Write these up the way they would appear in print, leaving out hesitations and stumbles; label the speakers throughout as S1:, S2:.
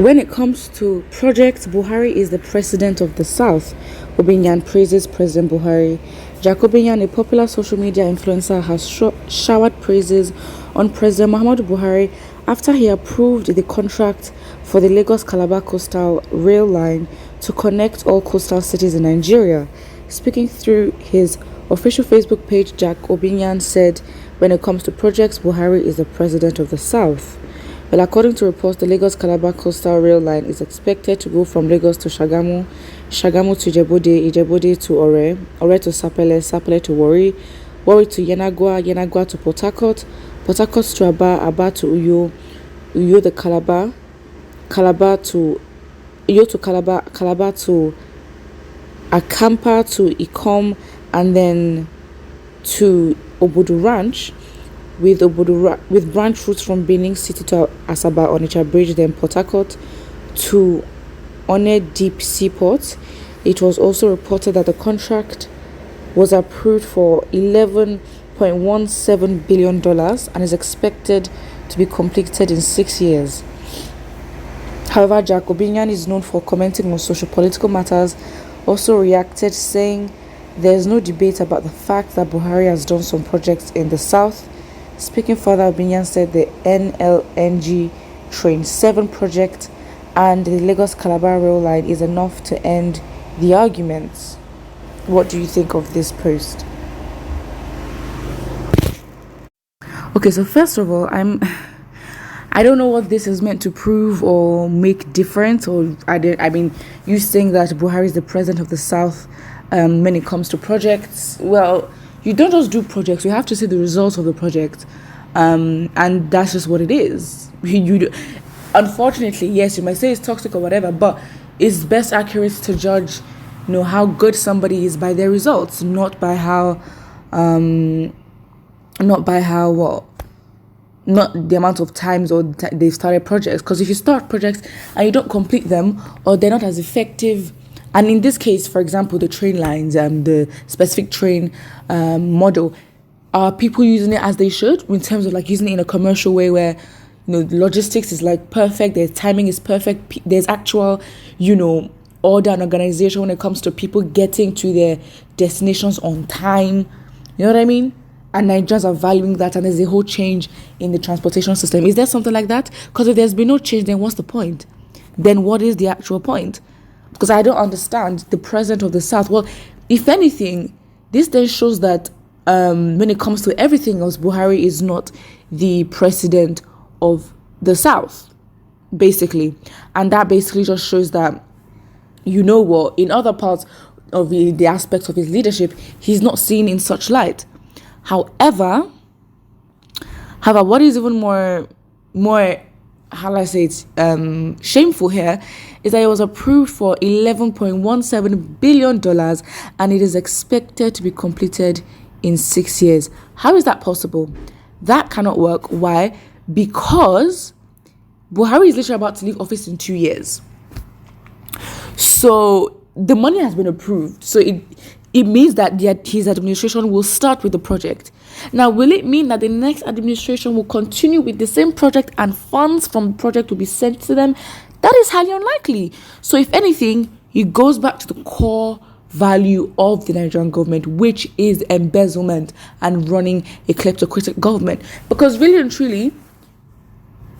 S1: When it comes to projects, Buhari is the president of the South. Obinyan praises President Buhari. Jack Obinyan, a popular social media influencer, has showered praises on President Muhammadu Buhari after he approved the contract for the Lagos-Calabar coastal rail line to connect all coastal cities in Nigeria. Speaking through his official Facebook page, Jack Obinyan said, when it comes to projects, Buhari is the president of the South. Well, according to reports, the Lagos-Calabar coastal rail line is expected to go from Lagos to Shagamu, Shagamu to Ijebode, Ijebode to Ore, Ore to Sapele, Sapele to Warri, Warri to Yenagua, Yenagua to Port Harcourt, Port Harcourt to Aba, Aba to Uyo, Uyo to Calabar, Calabar to Uyo to Calabar, Calabar to Akampa to Ikom, and then to Obudu Ranch, with branch routes from Benin City to Asaba Onitsha Bridge, then Port Harcourt to One Deep Seaport. It was also reported that the contract was approved for $11.17 billion and is expected to be completed in 6 years. However, Jack Obinyan is known for commenting on social political matters, also reacted saying there is no debate about the fact that Buhari has done some projects in the South. Speaking further, Obinyan said the NLNG Train 7 project and the Lagos-Calabar rail line is enough to end the arguments. What do you think of this post? Okay, so first of all, I don't know what this is meant to prove or make different, or I mean, you saying that Buhari is the president of the South when it comes to projects. Well, you don't just do projects, you have to see the results of the project, and that's just what it is. Unfortunately, yes, you might say it's toxic or whatever, but it's best accurate to judge, how good somebody is by their results, not by not the amount of times or they've started projects. Because if you start projects and you don't complete them, or they're not as effective, and in this case, for example, the train lines and the specific train model, are people using it as they should in terms of using it in a commercial way where logistics is perfect, their timing is perfect, there's actual order and organization when it comes to people getting to their destinations on time. You know what I mean? And Nigerians are valuing that, and there's a whole change in the transportation system. Is there something like that? Because if there's been no change, then what's the point? Then what is the actual point? Because I don't understand the president of the South. Well, if anything, this then shows that when it comes to everything else, Buhari is not the president of the South, basically. And that basically just shows that, in other parts of the aspects of his leadership, he's not seen in such light. However, what is even more shameful here is that it was approved for $11.17 billion and it is expected to be completed in 6 years. How is that possible? That cannot work. Why? Because Buhari is literally about to leave office in 2 years. So the money has been approved. So it means that his administration will start with the project. Now, will it mean that the next administration will continue with the same project and funds from the project will be sent to them? That is highly unlikely. So if anything, it goes back to the core value of the Nigerian government, which is embezzlement and running a kleptocratic government. Because really and truly,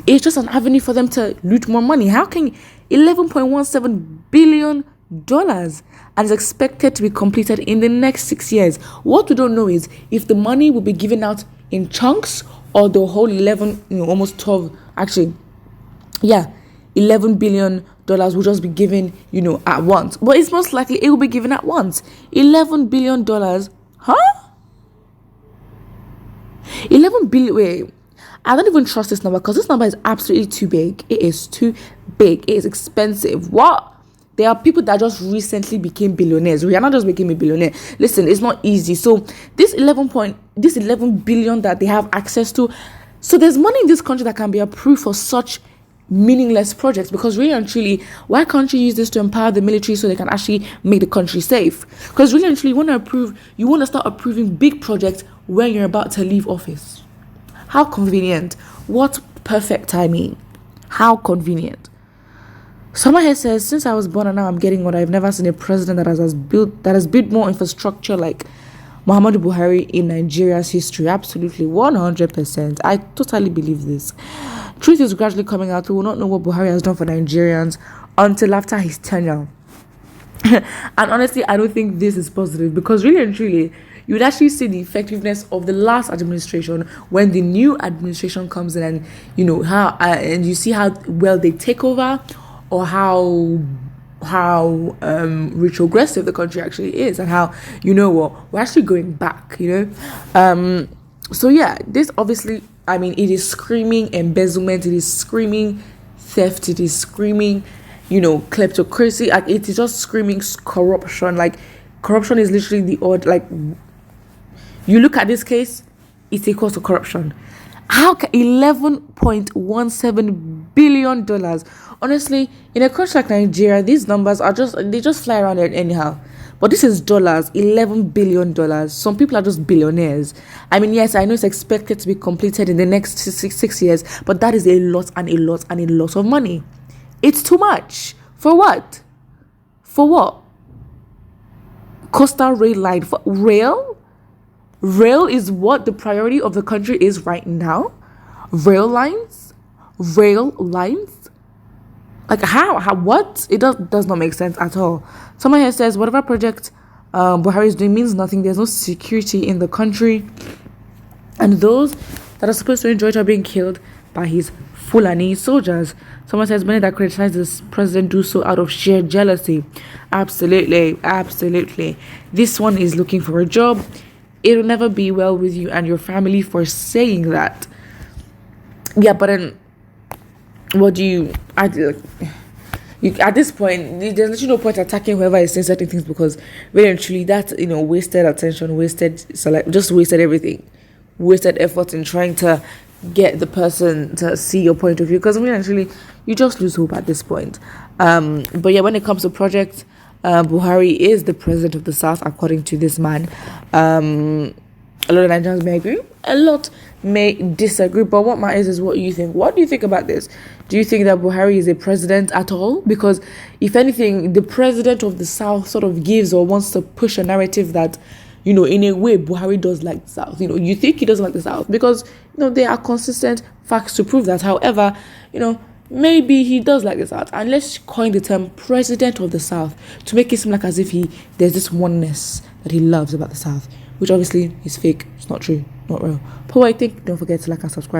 S1: it's just an avenue for them to loot more money. How can $11.17 billion and is expected to be completed in the next 6 years? What we don't know is if the money will be given out in chunks or the whole 11 billion dollars will just be given, at once. But it's most likely it will be given at once. $11 billion, huh? 11 billion. Wait, I don't even trust this number because this number is absolutely too big. It is too big. It is expensive. What? There are people that just recently became billionaires. Rihanna just became a billionaire. Listen, it's not easy. So this 11 billion that they have access to, so there's money in this country that can be approved for such meaningless projects. Because really and truly, why can't you use this to empower the military so they can actually make the country safe? Because really and truly, you want to start approving big projects when you're about to leave office. How convenient. What perfect timing. How convenient. Someone here says, since I was born and now I'm getting what I've never seen a president that has built more infrastructure like Muhammadu Buhari in Nigeria's history. Absolutely, 100%. I totally believe this. Truth is gradually coming out. We will not know what Buhari has done for Nigerians until after his tenure. And honestly, I don't think this is positive, because really and truly, you would actually see the effectiveness of the last administration when the new administration comes in, and how and you see how well they take over, or how retrogressive the country actually is, and how we're actually going back. So yeah, this obviously, I mean, it is screaming embezzlement, it is screaming theft, it is screaming kleptocracy. Like, it is just screaming corruption. Like, corruption is literally the odd. Like, you look at this case, it's equals to corruption. How can $11.17 billion? Honestly, in a country like Nigeria, these numbers are just fly around there anyhow. But this is dollars, $11 billion. Some people are just billionaires. I mean, yes, I know it's expected to be completed in the next 6 years, but that is a lot and a lot and a lot of money. It's too much. For what? For what? Coastal rail line. For rail? Rail is what the priority of the country is right now. Rail lines? Rail lines? Like, how? What? It does not make sense at all. Someone here says, whatever project Buhari is doing means nothing. There's no security in the country. And those that are supposed to enjoy it are being killed by his Fulani soldiers. Someone says, many that criticize this president do so out of sheer jealousy. Absolutely. This one is looking for a job. It will never be well with you and your family for saying that. Yeah, but then what do you at this point, there's literally no point attacking whoever is saying certain things, because really and truly that's wasted attention, just wasted everything, wasted effort in trying to get the person to see your point of view, because really and truly you just lose hope at this point. But yeah, when it comes to projects, Buhari is the president of the South, according to this man. A lot of Nigerians may agree, a lot may disagree, but what matters is what you think. What do you think about this? Do you think that Buhari is a president at all? Because if anything, the president of the South sort of gives or wants to push a narrative that, in a way, Buhari does like the South. You think he doesn't like the South because, there are consistent facts to prove that. However, maybe he does like the South, and let's coin the term president of the South to make it seem like as if there's this oneness that he loves about the South, which obviously is fake. It's not true, not real. But what I think, don't forget to like and subscribe.